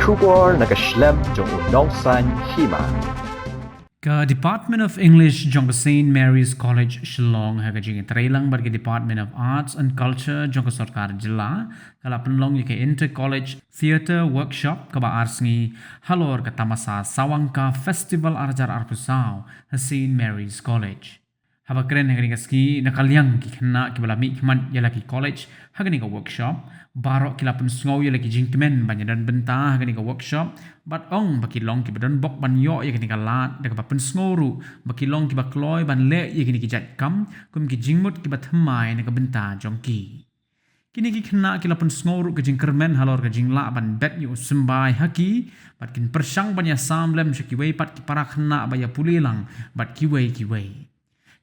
Shubor nakaslem jong unongsan Hima. Ka Department of English jong St. Mary's College Shillong ha ka jing trailang bar ka Department of Arts and Culture jong ka sarkar Jylla kala penlong ka Inter College Theatre Workshop ka ba arsngi halor ka tamasa sawangka Festival Arjar Arpusau ha St. Mary's College. Haba keren hagani ka ski nakalyang ki khna ki bala mi khman yala ki college hagani ka workshop barok kila pun sngow yala ki jingkemen banyadan benta hagani ka workshop bat ong baki long ki badan bok ban yo ya kini ka lat da ka pun sngoru baki long ki bakloy ban le ya kini ki jat kam kum ki jingmut ki bathmai na ka benta jongki kini ki khna kila pun sngoru ka jingkermen halor ka jingla ban bet yu sembai haki bat kin persang banya samlem Kiwei pat ki para khna baya pulilang bat Kiwei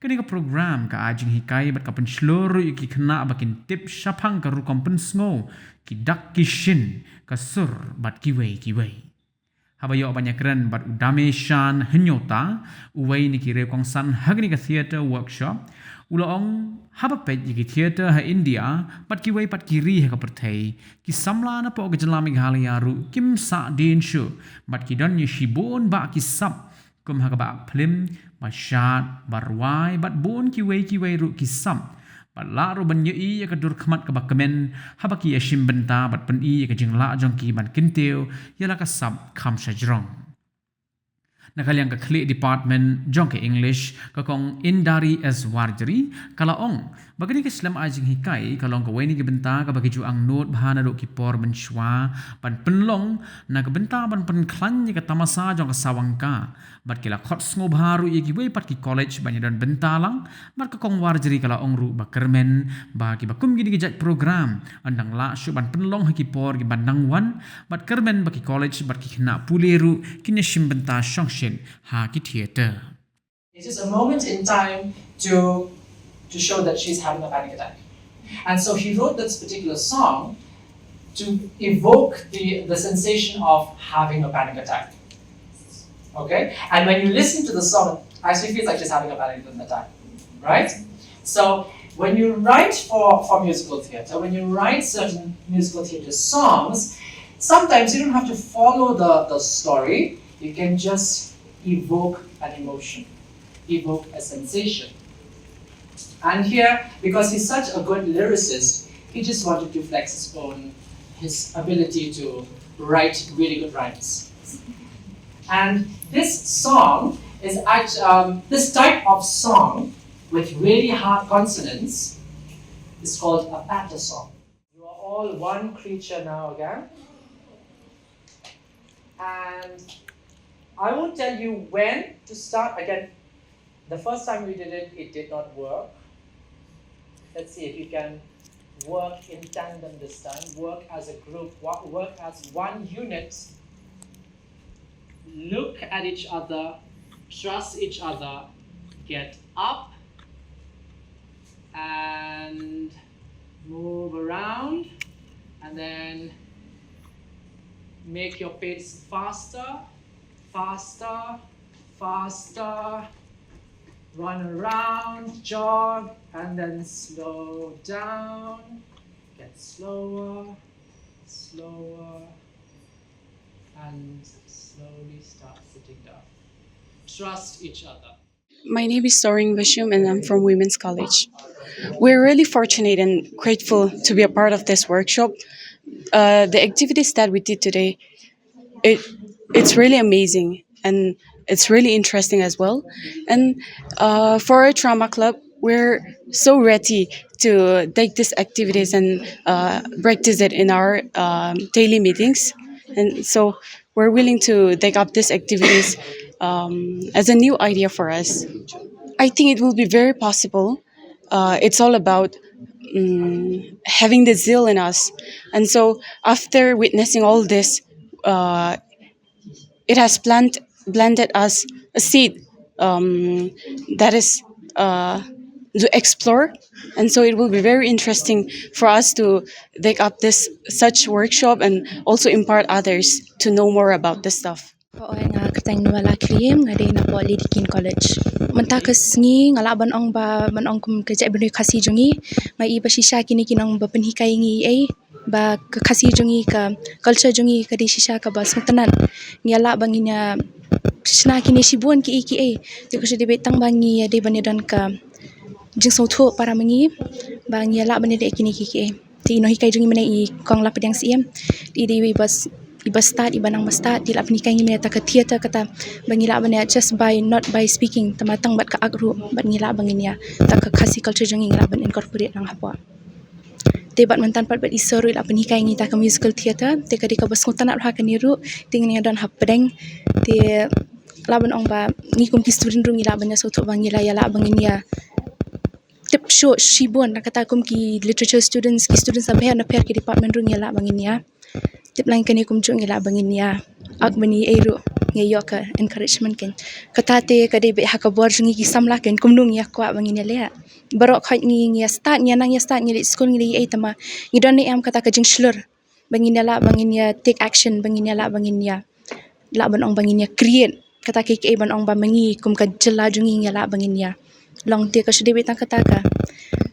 kini ka program ka ajing hikai bat ka pen seluruh ki kena bakin tip syapang ka rukom pen sngo ki dak ki shin ka sur bat Kiwei habayo banyak keren bat udame shan henyota uwei ni ki rekong san hagni ka theater workshop ulaong haba pet ki theater ha India bat Kiwei pat kiri ha ka perthei ki Samla na po ka jalami haliaru kim Sahdien Shuh bat ki don ye shibon ba ki sap kum ha ka ba plim masyat barwai bat bon Kiwei ru kisam bat la ro ban ye ya ka dur khmat ka bakmen habaki ya shim benta bat pen i ya ka jingla jongki ban kinteu ya la ka sab kham shajrong nakalyang ka kli department jongke English ka kong indari as warjari kala ong bagani ka slam ajing hikai kalong ka weni ki benta ka bagi ju ang note bahana do ki por menshwa ban penlong na ka benta ban pen klan ka tamasa jong ka sawangka bat kila khot sngo baru ye Kiwei pat ki college banya dan bentalang bat ka kong warjari kala ong ru bakermen ba ki bakum gini ki jat program andang la shu ban penlong haki por ki bandang wan bat kermen ba ki college bat ki khna puleru kinya shim benta shongshin ha ki theater. It is a moment in time to show that she's having a panic attack. And so he wrote this particular song to evoke the sensation of having a panic attack. Okay? And when you listen to the song, it actually feels like she's having a panic attack. Right? So when you write for musical theatre, when you write certain musical theatre songs, sometimes you don't have to follow the story. You can just evoke an emotion, evoke a sensation. And here, because he's such a good lyricist, he just wanted to flex his ability to write really good rhymes. And this song is this type of song with really hard consonants is called a patter song. You are all one creature now again. And I won't tell you when to start. Again, the first time we did it, it did not work. Let's see if you can work in tandem this time, work as a group, work as one unit. Look at each other, trust each other, get up and move around, and then make your pace faster, faster, faster. Run around, jog, and then slow down. Get slower, slower, and slowly start sitting down. Trust each other. My name is Soring Bashum and I'm from Women's College. We're really fortunate and grateful to be a part of this workshop. The activities that we did today, it's really amazing and it's really interesting as well. And for our drama club, we're so ready to take these activities and practice it in our daily meetings. And so we're willing to take up these activities as a new idea for us. I think it will be very possible. It's all about having the zeal in us. And so after witnessing all this, it has planted us a seed that is to explore, and so it will be very interesting for us to take up this such workshop and also impart others to know more about this stuff. Oo nga katang wala krim nga day na po Lidikin College. Mantakas ngi ngalaban ong ba manong kum kajay benoy kasi jungi nga iba si siya kini kinang bapenhikay ngi ay ba ke khasi jungi ka culture jungi ka di shisha ka bas mutanan ngala banginya shna kini shibuan ki te ko shidi betang bangi ya de banedan ka jing so tho para mangi bang ngala bane de kini ki ti no hikai jungi mane I kong la pedang siem di bas start ibanang start di la pni kai ngime ta ka theater kata bangila bane just by not by speaking tamatang bat ka agru bat ngila banginya ta ka khasi culture jungi ngila ban incorporate nang hapwa te bat mantan pat bat isoru la pni kai ngi ta ka musical theater te ka di ka bas ngutan ha ka niru ting ni dan hapdeng te laban ong ba ni kum ki student rung ngila banya so tho bangila ya la banginya tip show shibon kata kum ki literature students sabhe na per ki department rung ngila banginya tip lain kani kum jung ngila banginya ak bani eru ngayo ka encouragement ken kata te ka de be ha ka bor jungi ki samla ken kum nung ya kwa banginya le barok khaj ngi start ngi school ngi ai tama ngi don ni am kata ka jing shlur banginya la banginya take action banginya la banginya la ban ong banginya create kata ke ban ong ba mangi kum ka Jylla jungi ngala banginya long te ka shde betang kata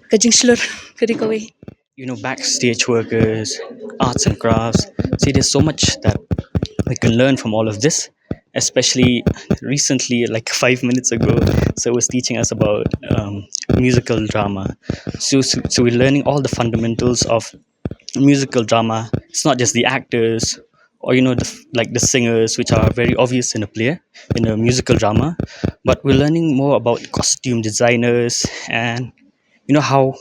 ka jing shlur ka di kowe backstage workers, arts and crafts. See, there's so much that we can learn from all of this, especially recently, like 5 minutes ago. So, was teaching us about musical drama. So, we're learning all the fundamentals of musical drama. It's not just the actors or like the singers, which are very obvious in a play, in a musical drama, but we're learning more about costume designers and how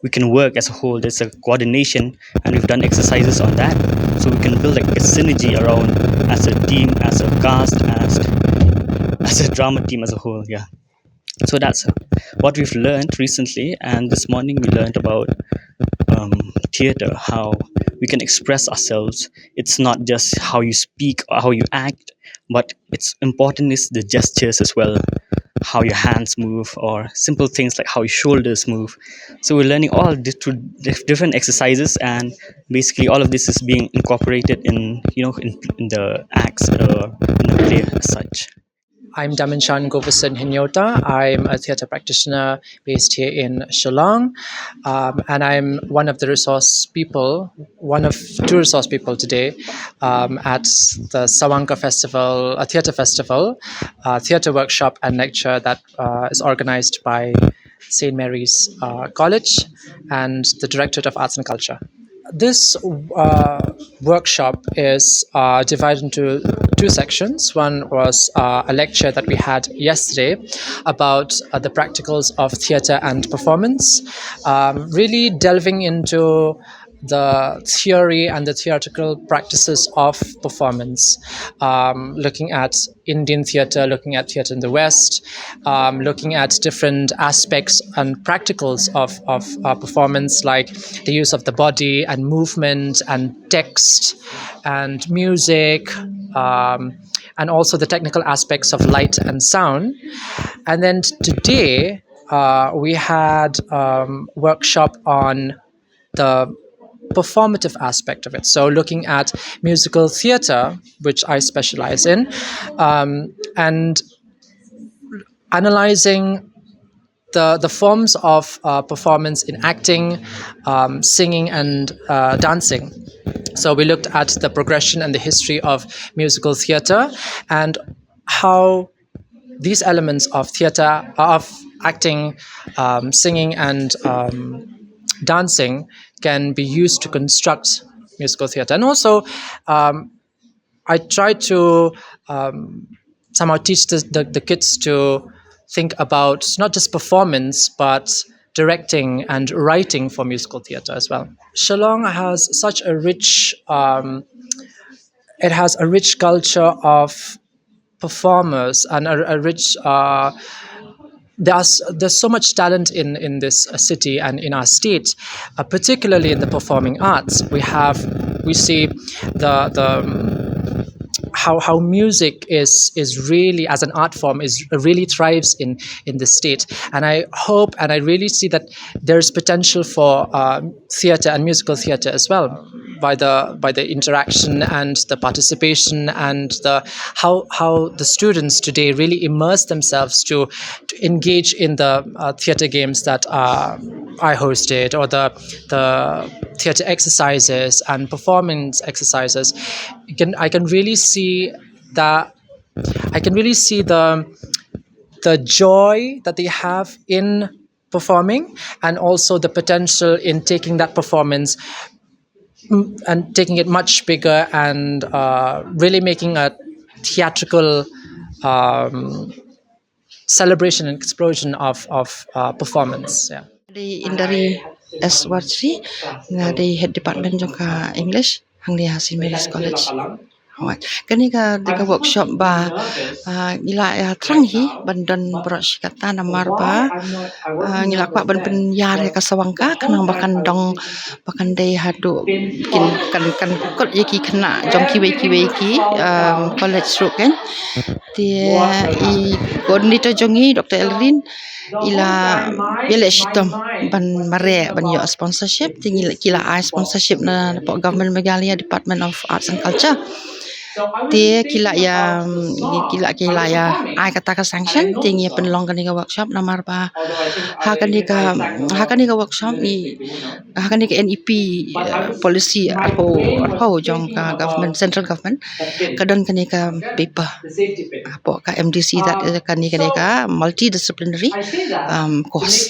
we can work as a whole. There's a coordination, and we've done exercises on that, so we can build like a synergy around as a team, as a cast, as a drama team as a whole. Yeah, so that's what we've learned recently. And this morning we learned about theater, how we can express ourselves. It's not just how you speak or how you act, but it's important is the gestures as well, how your hands move, or simple things like how your shoulders move. So we're learning all through different exercises, and basically all of this is being incorporated in the acts or in the play as such. I'm Damanshan Govasan Hinyota. I'm a theatre practitioner based here in Shillong, and I'm one of two resource people today at the Sawanka Festival, a theatre festival, theatre workshop and lecture that is organized by St. Mary's College and the Directorate of Arts and Culture. This workshop is divided into two sections. One was a lecture that we had yesterday about the practicals of theatre and performance, really delving into the theory and the theatrical practices of performance, looking at Indian theatre, looking at theatre in the West, looking at different aspects and practicals of performance, like the use of the body and movement and text and music, and also the technical aspects of light and sound. And then today we had workshop on the performative aspect of it. So looking at musical theatre, which I specialize in, and analyzing the forms of performance in acting, singing, and dancing. So we looked at the progression and the history of musical theatre and how these elements of theatre, of acting, singing, and dancing can be used to construct musical theatre. And also, I try to somehow teach the kids to think about not just performance, but directing and writing for musical theatre as well. Shillong has such a rich, it has a rich culture of performers and a rich, there's so much talent in this city and in our state, particularly in the performing arts. We see how music is really, as an art form, is really thrives in the state. And I hope and I really see that there's potential for theatre and musical theatre as well. by the interaction and the participation and the how the students today really immerse themselves to engage in the theatre games that I hosted, or the theatre exercises and performance exercises. I can really see that I can really see the joy that they have in performing, and also the potential in taking that performance and taking it much bigger, and really making a theatrical celebration and explosion of performance. Yeah. Indari S. di head department jongka English hang di St. Mary's College. Hawat. Kani ka dika workshop ba ngila ya trang hi bandan brosh kata namar ba ngila kwa ban pen yar ka sawangka kanang bakan dei hadu kan kot yaki kena jong Kiwei ki college ru kan dia I coordinator jongi Dr. Elrin ila yele shitom ban mare ban yo sponsorship tinggi kila I sponsorship na government Megalia Department of Arts and Culture dia kila ya I kata ka sanction tinggi penlong kan workshop namar ba Haka ni ka workshop ni Haka ni ka NEP policy ho jong ka government central government kadon kan ka paper apo ka MDC that kan ka multidisciplinary course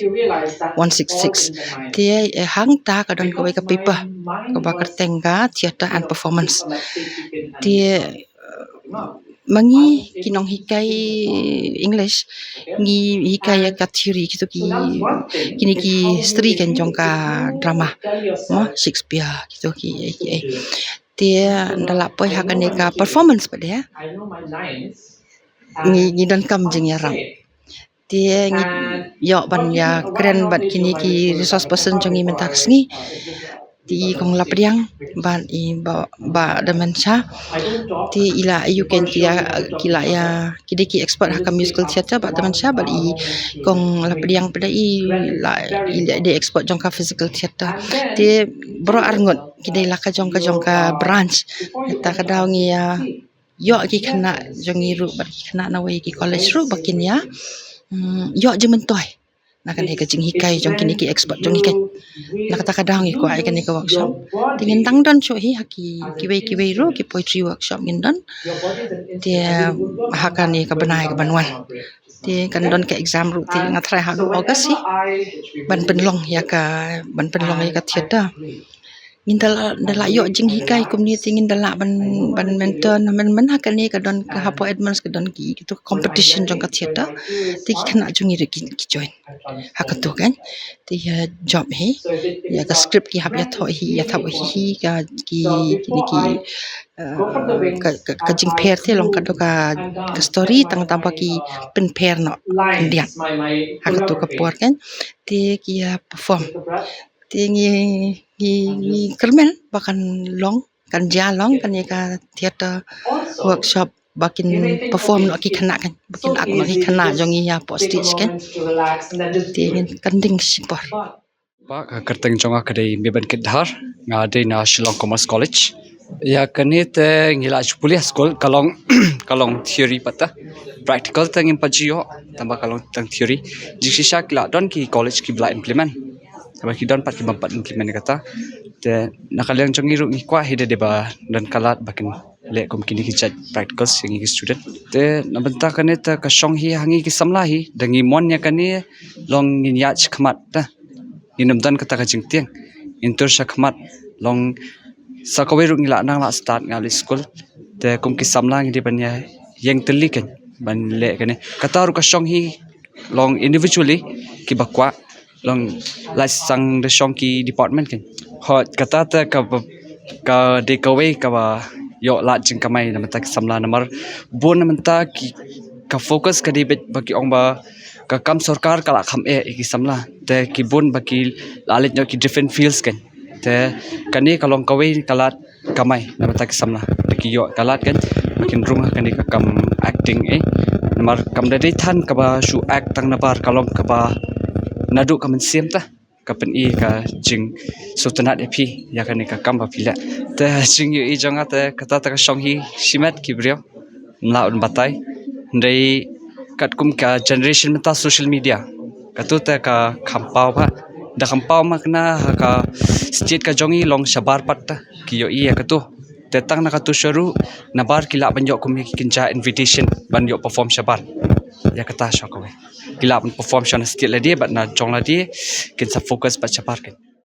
166 dia hang ta kadon ko ka paper ko ba kerteng ka theater and performance dia mangi kinong hikai English ngi hikai ka theory gitu kini ki history kan jong ka drama Shakespeare gitu dia ndala poi hakan ka performance pada ya ngi dan kam jeng ya ram dia ngi yo ban ya keren bat kini ki resource person jong I mentak sngi di kong lapriang ban I ba dementia ti ila you can kila ya kideki expert Haka musical theatre ba dementia ba I kong lapriang pada I de expert jongka physical theatre ti bro arngot kidai laka jongka branch ta kadau ngi ya yo ki kena jongi ru ba kena na we ki college ru bakin ya yo je mentoi nak kan ka jing hikai jong kini ki expert jong hikai nak kata kadang ko ai kan ka workshop dengan tang dan cho hi haki kiwei ro ki poetry workshop Jingdon dia Haka ni ka banai ka banwan dia kan don ka exam ru ti ngatrai ha August hi ban penlong ya ka theater Ngindala yo jing hikai community ngindala ban mentor men Haka ni ka don ka hapo advance ka don ki gitu competition jong ka theater ti kena jungi ki join Haka tu kan ti job he ya ka script ki hab ya tho hi ya thaw hi ka ki ka jing pair te long ka do ka story tang tampa ki pen pair no ndian Haka tu ka por kan ti ki perform tingi kermen bahkan long kan jalong kan ka theater workshop bakin perform no ki kena kan bakin ak no ki kena jongi ya postage kan tingin kanding sipor Pak kerteng jonga kadai beban kedhar ngade na Shillong Commerce College ya kanite ngila kuliah school kalong theory pata practical tang impajio tambah kalong tang theory jisisha kila don ki college ki bla implement tambah ki don pat ki bampat implement kata te nakaliang jongi ru ngi kwa hide deba dan kalat bakin le kom kini ki chat practicals yang ki student te nabenta kanite ka shong hi hangi ki samla hi dangi mon nya kani long ngin yach khmat ta inamdan kata ka jingtiang intur shakmat long sakawai ru ngila nang la start ngali school te kum ki samla ngi banya yang teli kan ban le kan kata ru ka shong hi long individually ki bakwa long la sang de shong ki department kan hot kata ta ka de kawai ka ba yo la jing kamai na mata ki samla namar bon menta ki ka focus ka debit bagi ong ba ka kam sarkar kala kham ki samla te ki bon baki lalit no ki different fields kan te kani kalong kawai kalat kamai na mata ki samla ki yo kalat kan makin rung kani ka kam acting namar kam dai than ka ba Shuh act tang na par kalong ka ba nadu kam sim ta kapan i ka jing sultanat epi ya kan ka kamba pila te jing yu i jonga te kata ta song hi simat kibrio mlaun batai ndai kat kum ka generation meta social media katu te ka khampau ba da khampau makna ka state ka jongi long sabar patta ki yo i katu tetang na katu sharu nabar kila banyo kum kinja invitation banyo perform sabar ya kata shokawe kila perform shana state la dia bat na jong la dia kin sa focus ba sabar kin